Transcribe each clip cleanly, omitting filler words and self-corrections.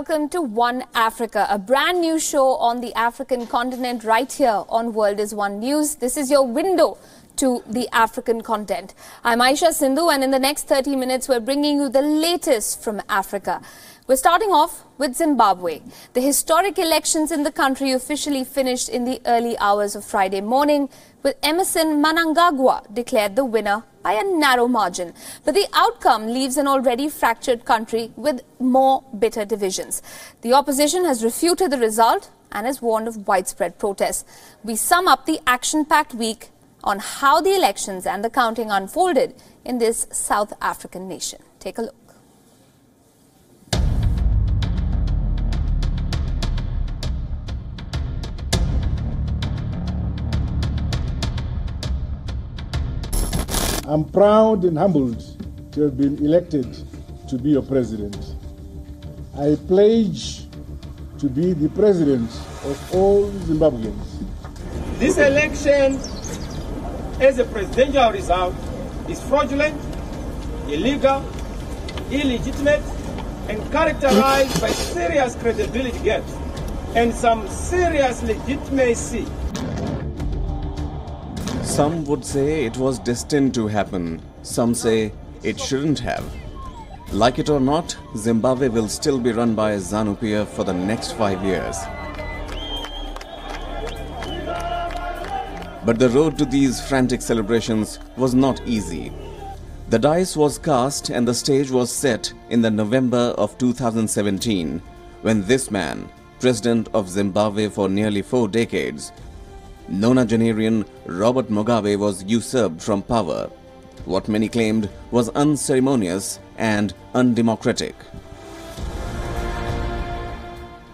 welcome to One Africa, a brand new show on the African continent right here on World is One News. This is your window to the African content. I'm Aisha Sindhu, and in the next 30 minutes we're bringing you the latest from Africa. We're starting off with Zimbabwe. The historic elections in the country officially finished in the early hours of Friday morning, with Emmerson Mnangagwa declared the winner by a narrow margin. But the outcome leaves an already fractured country with more bitter divisions. The opposition has refuted the result and has warned of widespread protests. We sum up the action-packed week on how the elections and the counting unfolded in this South African nation. Take a look. I'm proud and humbled to have been elected to be your president. I pledge to be the president of all Zimbabweans. This election, as a presidential result, is fraudulent, illegal, illegitimate, and characterized by serious credibility gaps and some serious legitimacy. Some would say it was destined to happen. Some say it shouldn't have. Like it or not, Zimbabwe will still be run by ZANU-PF for the next 5 years. But the road to these frantic celebrations was not easy. The dice was cast and the stage was set in the November of 2017, when this man, president of Zimbabwe for nearly 4 decades, nonagenarian Robert Mugabe, was usurped from power. What many claimed was unceremonious and undemocratic.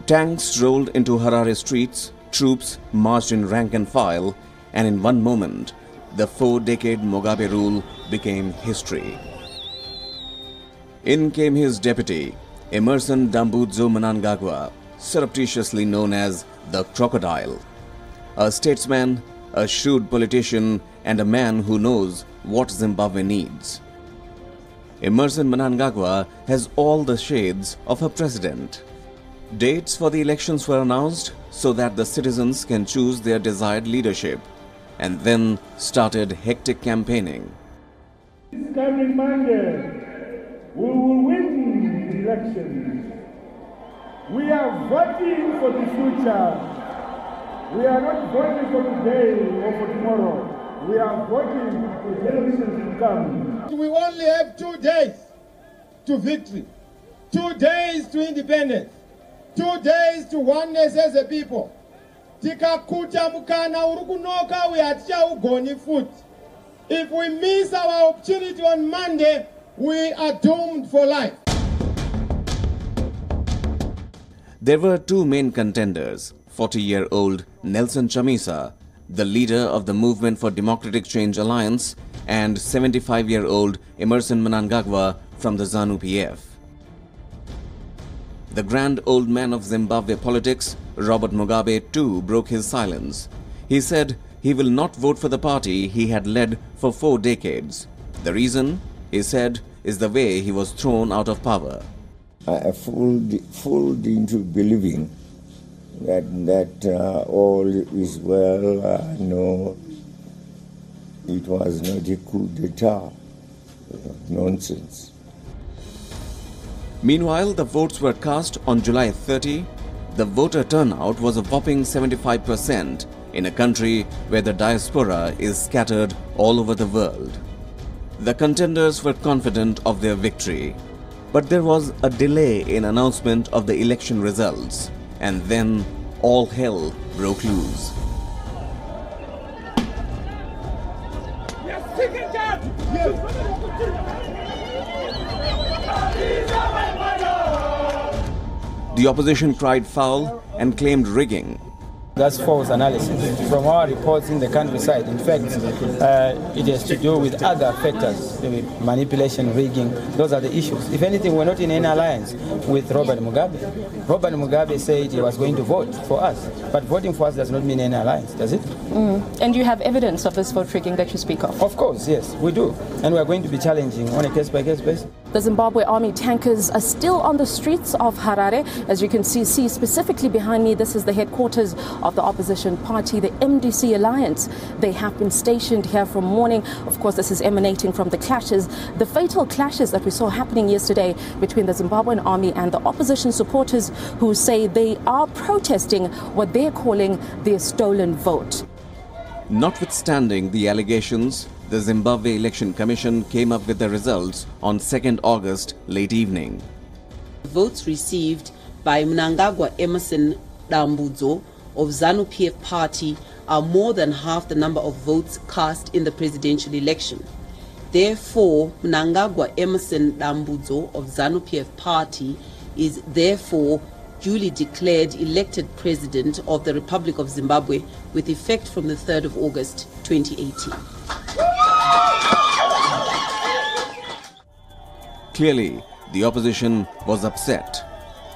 Tanks rolled into Harare streets, troops marched in rank and file, and in one moment, the 4-decade Mugabe rule became history. In came his deputy, Emmerson Mnangagwa, surreptitiously known as the Crocodile. A statesman, a shrewd politician, and a man who knows what Zimbabwe needs. Emmerson Mnangagwa has all the shades of a president. Dates for the elections were announced so that the citizens can choose their desired leadership, and then started hectic campaigning. This coming Monday, we will win the elections. We are voting for the future. We are not voting for today or for tomorrow. We are voting for generations to come. We only have 2 days to victory, 2 days to independence, 2 days to oneness as a people. Tikakuta mukana urukunoka we ugoni foot. If we miss our opportunity on Monday, we are doomed for life. There were 2 main contenders. 40-year-old Nelson Chamisa, the leader of the Movement for Democratic Change Alliance, and 75-year-old Emmerson Mnangagwa from the ZANU-PF. The grand old man of Zimbabwe politics, Robert Mugabe, too broke his silence. He said he will not vote for the party he had led for 4 decades. The reason, he said, is the way he was thrown out of power. I fooled into believing that all is well. No, it was not a coup d'etat. Nonsense. Meanwhile, the votes were cast on July 30. The voter turnout was a whopping 75% in a country where the diaspora is scattered all over the world. The contenders were confident of their victory. But there was a delay in announcement of the election results. And then all hell broke loose. The opposition cried foul and claimed rigging. That's false analysis. From our reports in the countryside, in fact, it has to do with other factors, manipulation, rigging. Those are the issues. If anything, we're not in any alliance with Robert Mugabe. Robert Mugabe said he was going to vote for us, but voting for us does not mean any alliance, does it? And you have evidence of this vote rigging that you speak of? Of course, yes, we do. And we're going to be challenging on a case-by-case basis. The Zimbabwe Army tankers are still on the streets of Harare. As you can see specifically behind me, this is the headquarters of the opposition party, the MDC Alliance. They have been stationed here from morning. Of course, this is emanating from the clashes, the fatal clashes that we saw happening yesterday between the Zimbabwean army and the opposition supporters who say they are protesting what they're calling their stolen vote. Notwithstanding the allegations, the Zimbabwe Election Commission came up with the results on 2nd August late evening. Votes received by Mnangagwa Emmerson Mnangagwa of ZANU-PF party are more than half the number of votes cast in the presidential election. Therefore, Mnangagwa Emmerson Mnangagwa of ZANU-PF party is therefore duly declared elected President of the Republic of Zimbabwe with effect from the 3rd of August 2018. Clearly, the opposition was upset.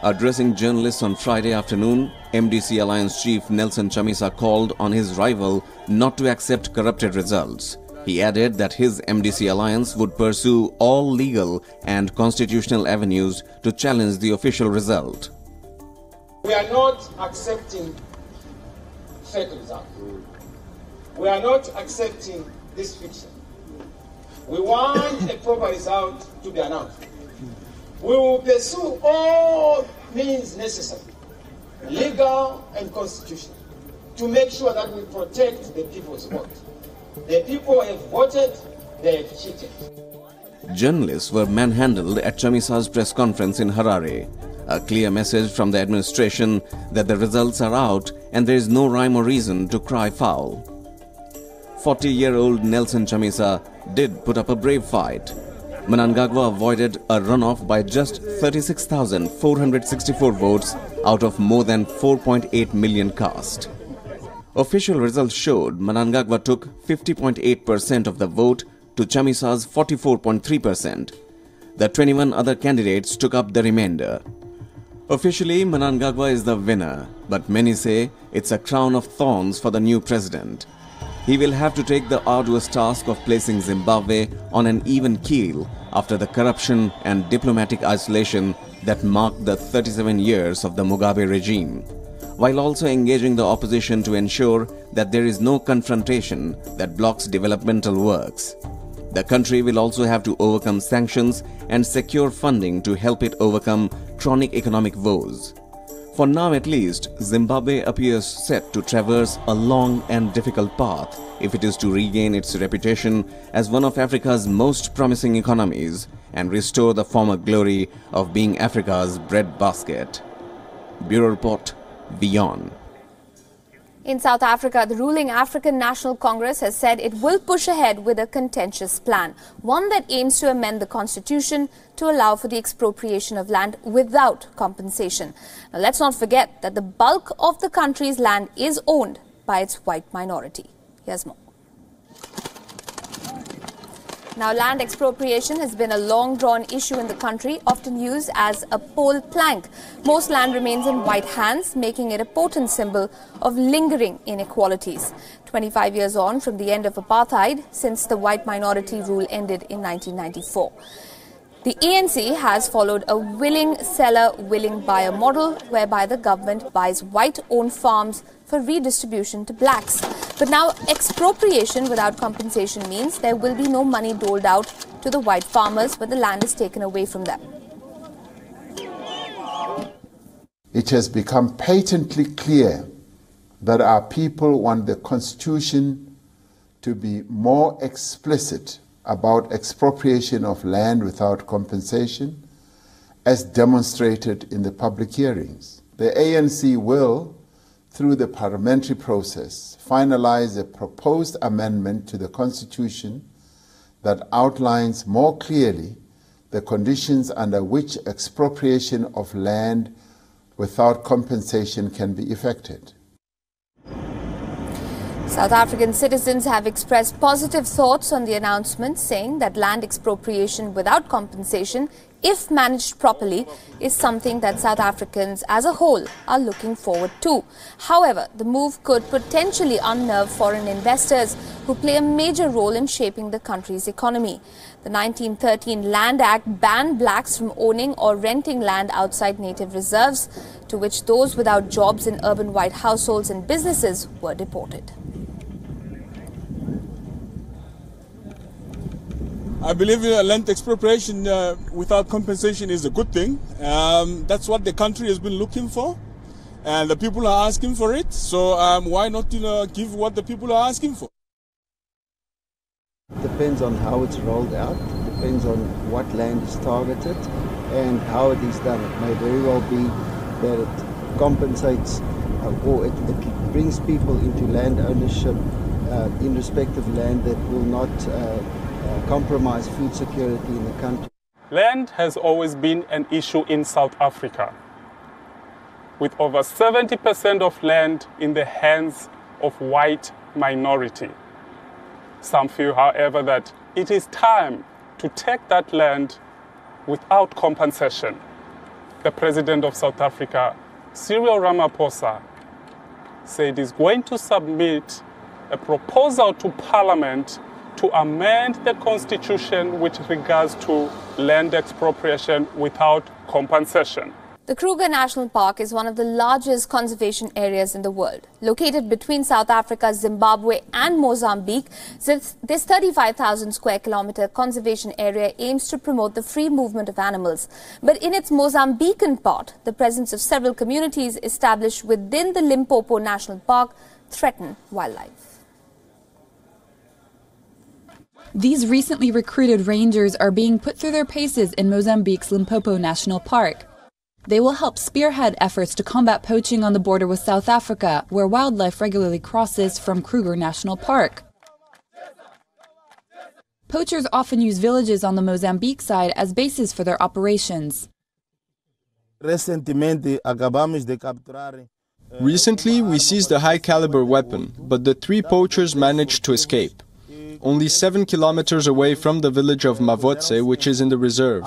Addressing journalists on Friday afternoon, MDC Alliance Chief Nelson Chamisa called on his rival not to accept corrupted results. He added that his MDC Alliance would pursue all legal and constitutional avenues to challenge the official result. We are not accepting fake results. We are not accepting this fiction. We want a proper result to be announced. We will pursue all means necessary, legal and constitutional, to make sure that we protect the people's vote. The people have voted, they have cheated. Journalists were manhandled at Chamisa's press conference in Harare. A clear message from the administration that the results are out and there is no rhyme or reason to cry foul. 40-year-old Nelson Chamisa did put up a brave fight. Mnangagwa avoided a runoff by just 36,464 votes out of more than 4.8 million cast. Official results showed Mnangagwa took 50.8% of the vote to Chamisa's 44.3%. The 21 other candidates took up the remainder. Officially, Mnangagwa is the winner, but many say it's a crown of thorns for the new president. He will have to take the arduous task of placing Zimbabwe on an even keel after the corruption and diplomatic isolation that marked the 37 years of the Mugabe regime, while also engaging the opposition to ensure that there is no confrontation that blocks developmental works. The country will also have to overcome sanctions and secure funding to help it overcome chronic economic woes. For now at least, Zimbabwe appears set to traverse a long and difficult path if it is to regain its reputation as one of Africa's most promising economies and restore the former glory of being Africa's breadbasket. Bureau Report, WION. In South Africa, the ruling African National Congress has said it will push ahead with a contentious plan, one that aims to amend the constitution to allow for the expropriation of land without compensation. Now, let's not forget that the bulk of the country's land is owned by its white minority. Here's more. Now, land expropriation has been a long-drawn issue in the country, often used as a pole plank. Most land remains in white hands, making it a potent symbol of lingering inequalities. 25 years on from the end of apartheid, since the white minority rule ended in 1994. The ANC has followed a willing seller, willing buyer model, whereby the government buys white-owned farms for redistribution to blacks. But now expropriation without compensation means there will be no money doled out to the white farmers when the land is taken away from them. It has become patently clear that our people want the Constitution to be more explicit about expropriation of land without compensation, as demonstrated in the public hearings. The ANC will, through the parliamentary process, finalize a proposed amendment to the Constitution that outlines more clearly the conditions under which expropriation of land without compensation can be effected. South African citizens have expressed positive thoughts on the announcement, saying that land expropriation without compensation if managed properly, is something that South Africans as a whole are looking forward to. However, the move could potentially unnerve foreign investors who play a major role in shaping the country's economy. The 1913 Land Act banned blacks from owning or renting land outside native reserves, to which those without jobs in urban white households and businesses were deported. I believe land expropriation without compensation is a good thing. That's what the country has been looking for, and the people are asking for it. So why not give what the people are asking for? Depends on how it's rolled out, depends on what land is targeted and how it is done. It may very well be that it compensates or it brings people into land ownership in respect of land that will not compromise food security in the country. Land has always been an issue in South Africa, with over 70% of land in the hands of white minority. Some feel, however, that it is time to take that land without compensation. The President of South Africa, Cyril Ramaphosa, said he's going to submit a proposal to Parliament to amend the Constitution with regards to land expropriation without compensation. The Kruger National Park is one of the largest conservation areas in the world. Located between South Africa, Zimbabwe and Mozambique, this 35,000 square kilometer conservation area aims to promote the free movement of animals. But in its Mozambican part, the presence of several communities established within the Limpopo National Park threaten wildlife. These recently recruited rangers are being put through their paces in Mozambique's Limpopo National Park. They will help spearhead efforts to combat poaching on the border with South Africa, where wildlife regularly crosses from Kruger National Park. Poachers often use villages on the Mozambique side as bases for their operations. Recently, we seized a high-caliber weapon, but the 3 poachers managed to escape. Only 7 kilometers away from the village of Mavotse, which is in the reserve.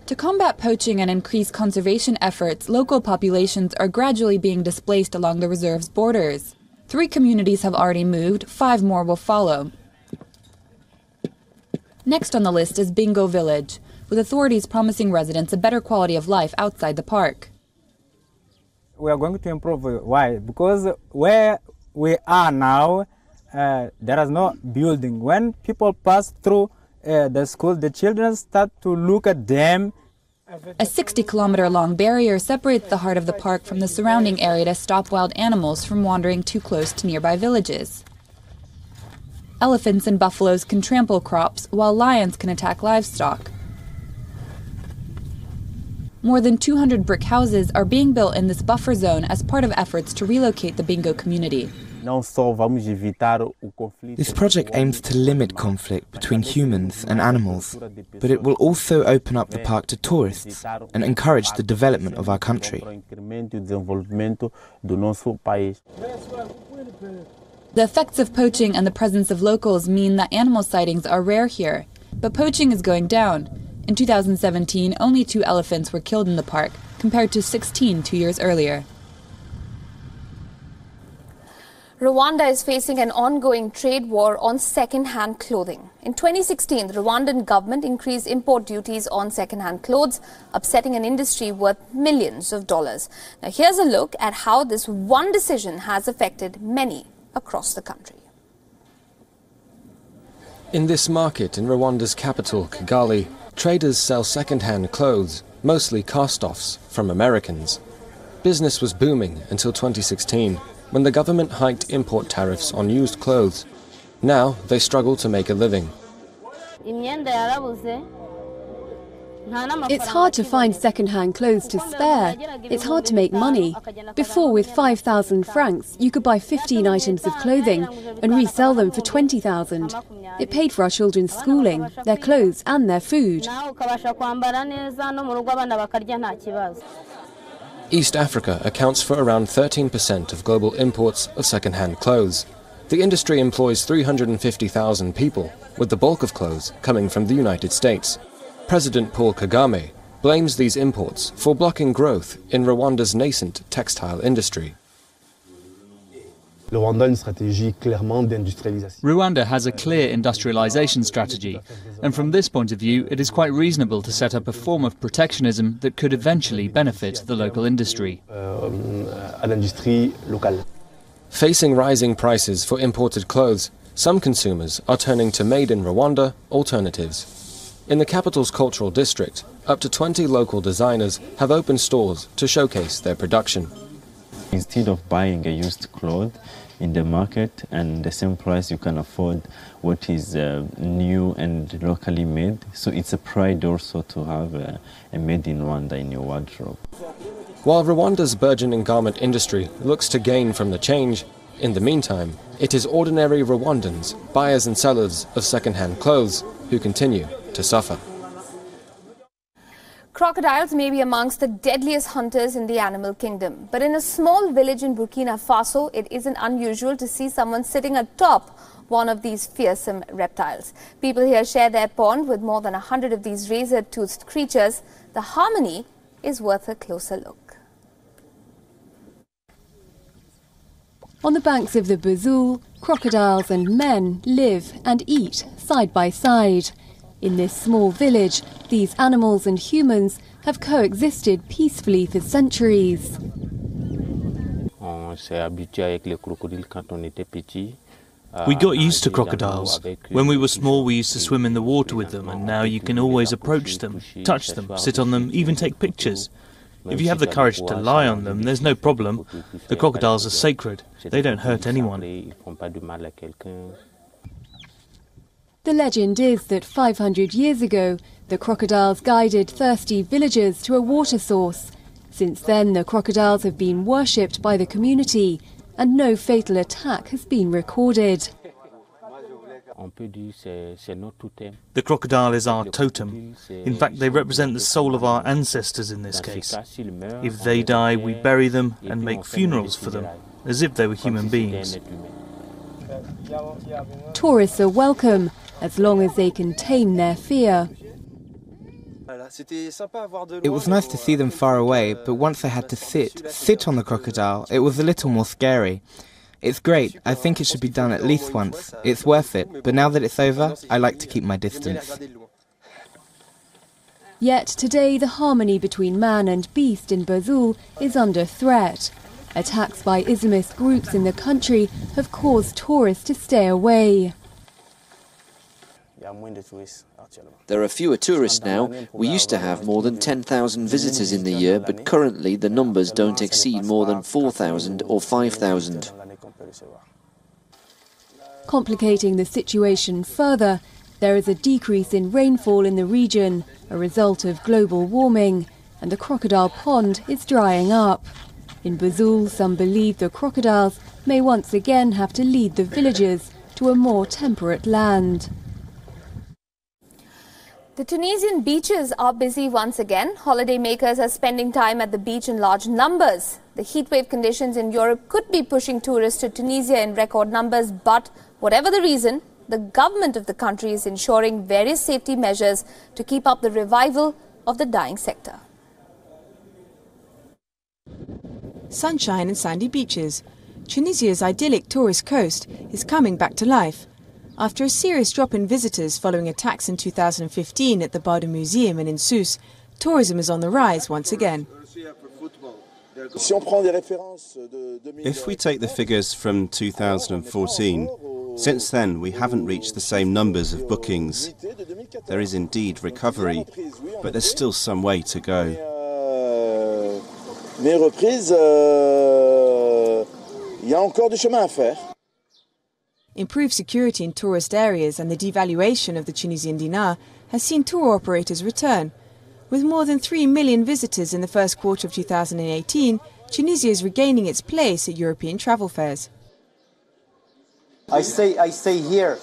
To combat poaching and increase conservation efforts, local populations are gradually being displaced along the reserve's borders. 3 communities have already moved, 5 more will follow. Next on the list is Bingo Village, with authorities promising residents a better quality of life outside the park. We are going to improve. Why? Because where we are now, there is no building. When people pass through the school, the children start to look at them. A 60-kilometer-long barrier separates the heart of the park from the surrounding area to stop wild animals from wandering too close to nearby villages. Elephants and buffaloes can trample crops, while lions can attack livestock. More than 200 brick houses are being built in this buffer zone as part of efforts to relocate the Bingo community. This project aims to limit conflict between humans and animals, but it will also open up the park to tourists and encourage the development of our country. The effects of poaching and the presence of locals mean that animal sightings are rare here, but poaching is going down. In 2017, only 2 elephants were killed in the park, compared to 16 2 years earlier. Rwanda is facing an ongoing trade war on second-hand clothing. In 2016, the Rwandan government increased import duties on second-hand clothes, upsetting an industry worth millions of dollars. Now, here's a look at how this one decision has affected many across the country. In this market in Rwanda's capital, Kigali, traders sell second-hand clothes, mostly cast-offs from Americans. Business was booming until 2016, when the government hiked import tariffs on used clothes. Now they struggle to make a living. It's hard to find second-hand clothes to spare. It's hard to make money. Before, with 5,000 francs, you could buy 15 items of clothing and resell them for 20,000. It paid for our children's schooling, their clothes and their food. East Africa accounts for around 13% of global imports of second-hand clothes. The industry employs 350,000 people, with the bulk of clothes coming from the United States. President Paul Kagame blames these imports for blocking growth in Rwanda's nascent textile industry. Rwanda has a clear industrialization strategy, and from this point of view it is quite reasonable to set up a form of protectionism that could eventually benefit the local industry. Facing rising prices for imported clothes, some consumers are turning to made in Rwanda alternatives. In the capital's cultural district, up to 20 local designers have opened stores to showcase their production. Instead of buying a used cloth in the market and the same price, you can afford what is new and locally made. So it's a pride also to have a made in Rwanda in your wardrobe. While Rwanda's burgeoning garment industry looks to gain from the change, in the meantime, it is ordinary Rwandans, buyers and sellers of second-hand clothes, who continue to suffer. Crocodiles may be amongst the deadliest hunters in the animal kingdom. But in a small village in Burkina Faso, it isn't unusual to see someone sitting atop one of these fearsome reptiles. People here share their pond with more than 100 of these razor-toothed creatures. The harmony is worth a closer look. On the banks of the Buzul, crocodiles and men live and eat side by side. In this small village, these animals and humans have coexisted peacefully for centuries. We got used to crocodiles. When we were small, we used to swim in the water with them, and now you can always approach them, touch them, sit on them, even take pictures. If you have the courage to lie on them, there's no problem. The crocodiles are sacred. They don't hurt anyone. The legend is that 500 years ago, the crocodiles guided thirsty villagers to a water source. Since then, the crocodiles have been worshipped by the community, and no fatal attack has been recorded. The crocodile is our totem. In fact, they represent the soul of our ancestors in this case. If they die, we bury them and make funerals for them, as if they were human beings. Tourists are welcome, as long as they can tame their fear. It was nice to see them far away, but once I had to sit on the crocodile, it was a little more scary. It's great. I think it should be done at least once. It's worth it. But now that it's over, I like to keep my distance. Yet today the harmony between man and beast in Buzul is under threat. Attacks by Islamist groups in the country have caused tourists to stay away. There are fewer tourists now. We used to have more than 10,000 visitors in the year, but currently the numbers don't exceed more than 4,000 or 5,000. Complicating the situation further, there is a decrease in rainfall in the region, a result of global warming, and the crocodile pond is drying up. In Buzul, some believe the crocodiles may once again have to lead the villagers to a more temperate land. The Tunisian beaches are busy once again. Holidaymakers are spending time at the beach in large numbers. The heatwave conditions in Europe could be pushing tourists to Tunisia in record numbers, but whatever the reason, the government of the country is ensuring various safety measures to keep up the revival of the dying sector. Sunshine and sandy beaches. Tunisia's idyllic tourist coast is coming back to life. After a serious drop in visitors following attacks in 2015 at the Bardo Museum and in Sousse, tourism is on the rise once again. If we take the figures from 2014, since then we haven't reached the same numbers of bookings. There is indeed recovery, but there's still some way to go. Improved security in tourist areas and the devaluation of the Tunisian dinar has seen tour operators return. With more than 3 million visitors in the first quarter of 2018, Tunisia is regaining its place at European travel fairs. I stay here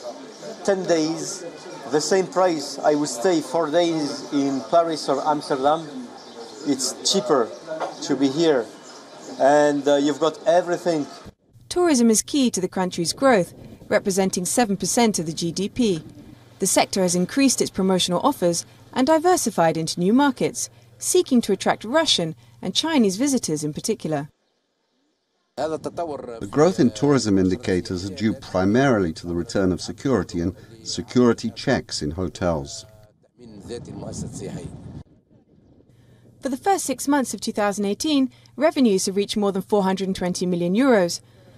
10 days, the same price I would stay 4 days in Paris or Amsterdam. It's cheaper to be here, and you've got everything. Tourism is key to the country's growth, representing 7% of the GDP. The sector has increased its promotional offers and diversified into new markets, seeking to attract Russian and Chinese visitors in particular. The growth in tourism indicators are due primarily to the return of security and security checks in hotels. For the first 6 months of 2018, revenues have reached more than €420 million.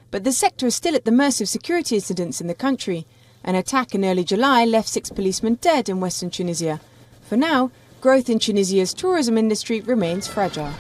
But the sector is still at the mercy of security incidents in the country. An attack in early July left 6 policemen dead in western Tunisia. For now, growth in Tunisia's tourism industry remains fragile.